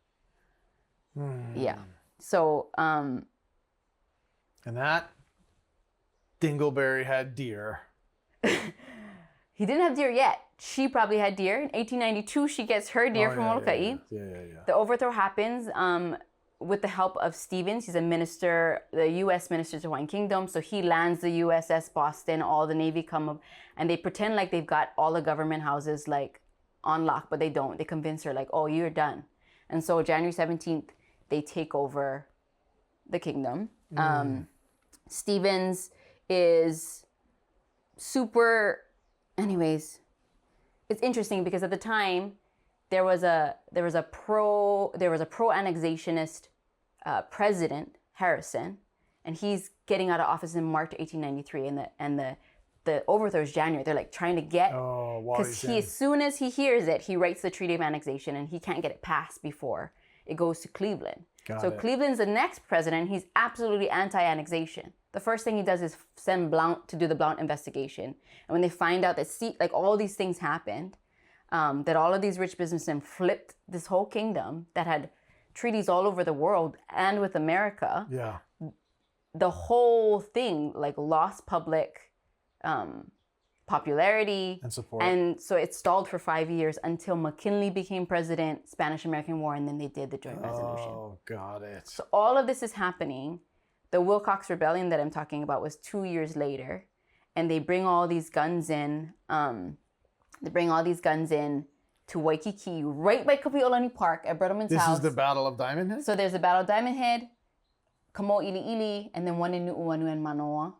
Yeah. So, and that Dingleberry had deer. He didn't have deer yet. She probably had deer. In 1892, she gets her deer from Molokai. Yeah. The overthrow happens with the help of Stevens. He's a minister, the U.S. minister to Hawaiian Kingdom. So he lands the USS Boston. All the Navy come up, and they pretend like they've got all the government houses like on lock, but they don't. They convince her like, oh, you're done. And so January 17th, they take over the kingdom. Stevens is super... Anyways, it's interesting because at the time there was a pro-annexationist president, Harrison, and he's getting out of office in March 1893, and the overthrow is January. They're like trying to get, because as soon as he hears it, he writes the Treaty of Annexation, and he can't get it passed before it goes to Cleveland. Cleveland's the next president. He's absolutely anti-annexation. The first thing he does is send Blount to do the Blount investigation. And when they find out that like all these things happened, that all of these rich businessmen flipped this whole kingdom that had treaties all over the world and with America. Yeah. The whole thing like lost public popularity and support. And so it stalled for 5 years until McKinley became president, Spanish-American War, and then they did the Joint Resolution. Oh, got it. So all of this is happening. The Wilcox Rebellion that I'm talking about was 2 years later, and they bring all these guns in. To Waikiki, right by Kapi'olani Park at Bertleman's house. This is the Battle of Diamond Head? So there's the Battle of Diamond Head, Kamo'ili'ili, and then one in Nu'uanu and Manoa.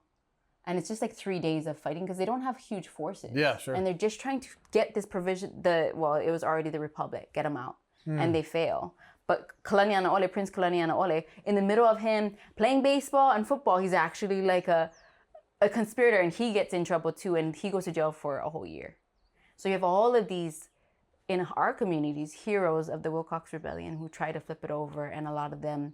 And it's just like 3 days of fighting because they don't have huge forces. Yeah, sure. And they're just trying to get this provision, it was already the Republic, get them out. And they fail. But Kalanianaʻole, Prince Kalanianaʻole, in the middle of him playing baseball and football, he's actually like a conspirator, and he gets in trouble too, and he goes to jail for a whole year. So you have all of these, in our communities, heroes of the Wilcox Rebellion who try to flip it over, and a lot of them,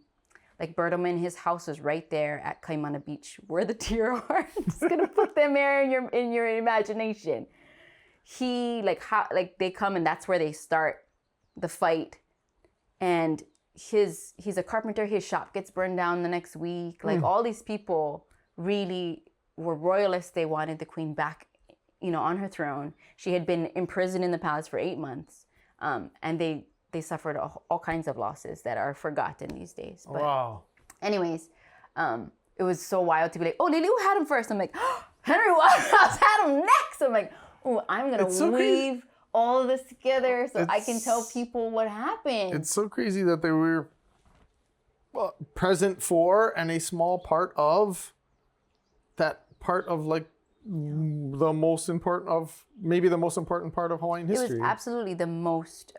like Bertleman, his house is right there at Kaimana Beach, where the deer are. I'm just gonna put them there in your imagination. They come, and that's where they start the fight. And he's a carpenter. His shop gets burned down the next week. Like all these people really were royalists. They wanted the queen back, on her throne. She had been imprisoned in the palace for 8 months, and they suffered all kinds of losses that are forgotten these days. But wow. Anyways, it was so wild to be like, oh, Liliʻu had him first. I'm like, oh, Henry Waterhouse had him next. I'm like, oh, I'm gonna weave all of this together so I can tell people what happened. It's so crazy that they were present for and a small part of that part of like the most important part of Hawaiian history. It was absolutely the most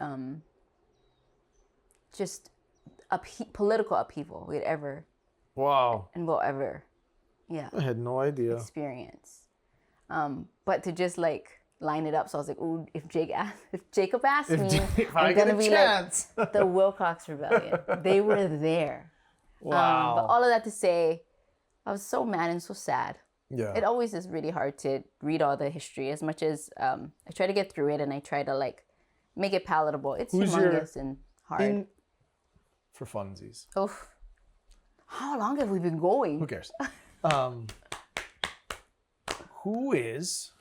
political upheaval we'd ever and will ever I had no idea experience. But to just like line it up, so I was like, ooh, if Jacob asked me, I'm gonna be like the Wilcox Rebellion. They were there. Wow. But all of that to say, I was so mad and so sad. Yeah. It always is really hard to read all the history, as much as I try to get through it and I try to like make it palatable. It's humongous and hard. For funsies. Oof. How long have we been going? Who cares? Who is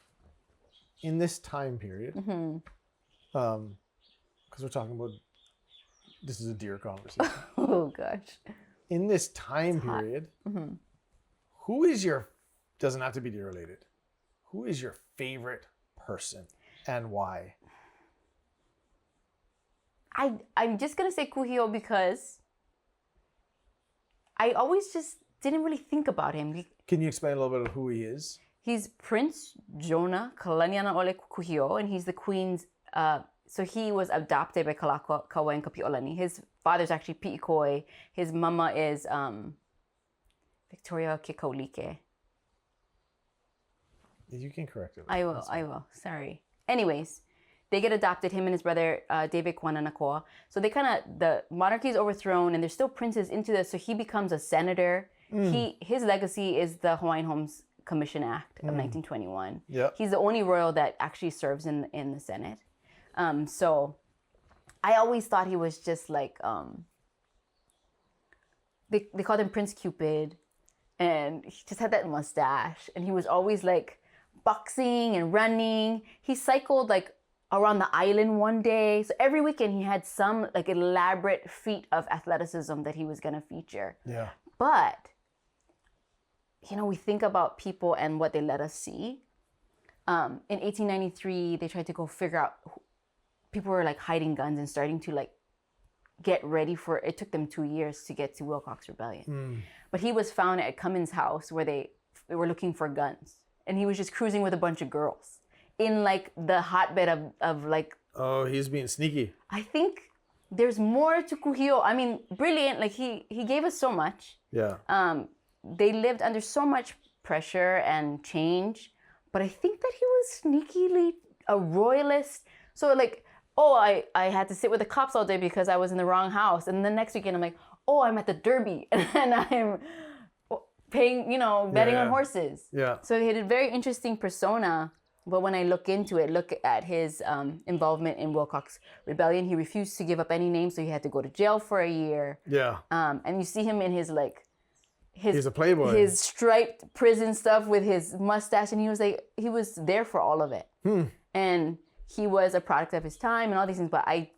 in this time period? Because we're talking about, this is a deer conversation. Oh gosh. In this time period, who is your, doesn't have to be deer related, who is your favorite person and why? I'm just going to say Kuʻu because I always just didn't really think about him. Can you explain a little bit of who he is? He's Prince Jonah Kalanianaʻole Kūhiō, and he's the queen's, so he was adopted by Kalakaua and Kapi'olani. His father's actually Pi'ikoi. His mama is Victoria Kekaulike. You can correct it. I will. Sorry. Anyways, they get adopted, him and his brother, David Kwananakoa. So the monarchy is overthrown, and there's still princes into this, so he becomes a senator. His legacy is the Hawaiian Homes Commission Act of 1921. Yeah. He's the only royal that actually serves in the Senate. So I always thought he was just like, they called him Prince Cupid, and he just had that mustache, and he was always like boxing and running. He cycled like around the island one day. So every weekend he had some like elaborate feat of athleticism that he was going to feature. Yeah. But, we think about people and what they let us see. In 1893, they tried to go figure out, people were like hiding guns and starting to like get ready for, it took them 2 years to get to Wilcox Rebellion. But he was found at Cummins' house where they were looking for guns. And he was just cruising with a bunch of girls in like the hotbed of like... Oh, he's being sneaky. I think there's more to Kuʻu. I mean, brilliant. Like he gave us so much. Yeah. they lived under so much pressure and change, but I think that he was sneakily a royalist. So like, oh, I had to sit with the cops all day because I was in the wrong house. And the next weekend I'm like, oh, I'm at the Derby and I'm paying, betting on horses. Yeah. So he had a very interesting persona. But when I look into it, look at his involvement in Wilcox Rebellion, he refused to give up any name, so he had to go to jail for a year. Yeah. And you see him in his he's a playboy. His striped prison stuff with his mustache, and he was there for all of it. And he was a product of his time and all these things, but I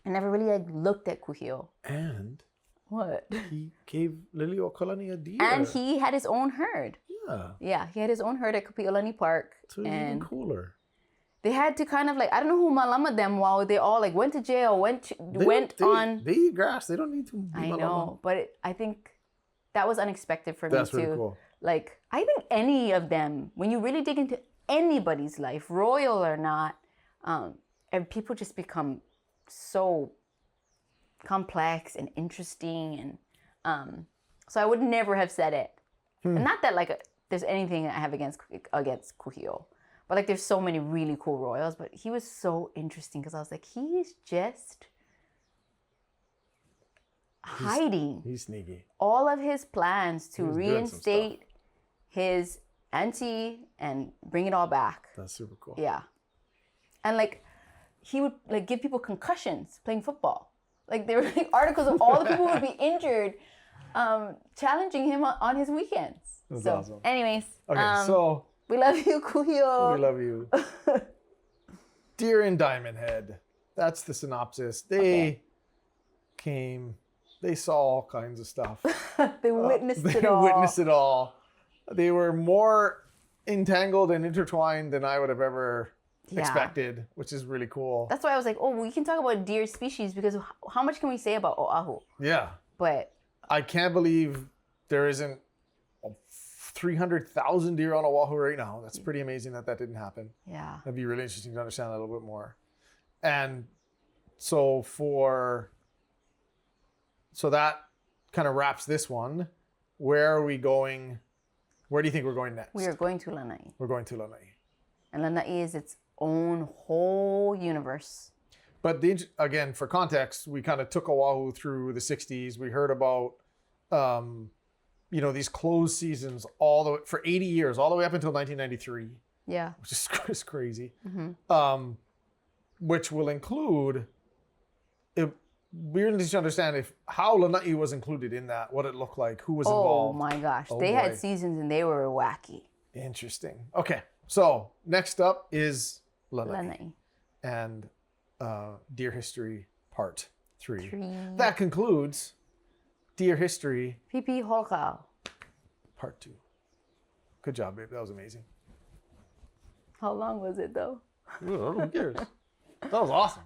never really looked at Kuʻu. And what? He gave Liliʻuokalani a deer. And he had his own herd. Yeah. Yeah, he had his own herd at Kuʻiʻolani Park. So it's even cooler. They had to kind of I don't know who malama them while they all went to jail, They eat grass. They don't need to. I know, but I think that was unexpected for me too. That's really cool. I think any of them, when you really dig into anybody's life, royal or not, and people just become so complex and interesting, and so I would never have said it. And not that there's anything I have against Kuʻu, but there's so many really cool royals. But he was so interesting because I was like, he's just hiding. He's sneaky. All of his plans to reinstate his auntie and bring it all back. That's super cool. Yeah, and he would give people concussions playing football. There were articles of all the people who would be injured. Challenging him on his weekends. That's awesome. Anyways, okay, so we love you, Kuʻu. We love you. Deer in Diamond Head. That's the synopsis. They came. They saw all kinds of stuff. They witnessed it all. They witnessed it all. They were more entangled and intertwined than I would have ever expected, which is really cool. That's why I was like, we can talk about deer species because how much can we say about Oʻahu? Yeah. But I can't believe there isn't 300,000 deer on Oʻahu right now. That's pretty amazing that didn't happen. Yeah. That'd be really interesting to understand that a little bit more. And so that kind of wraps this one. Where are we going? Where do you think we're going next? We are going to Lanai. We're going to Lanai. And Lanai is its own whole universe. But again, for context, we kind of took Oahu through the 60s. We heard about, these closed seasons for 80 years, all the way up until 1993. Yeah. Which is just crazy. Mm-hmm. Which will include, we need to understand how Lanai was included in that, what it looked like, who was involved. Oh my gosh. They had seasons and they were wacky. Interesting. Okay. So next up is Lanai. And Deer History Part 3. That concludes Deer History Pipi Holkau Part 2. Good job, babe. That was amazing. How long was it though? Who cares? That was awesome.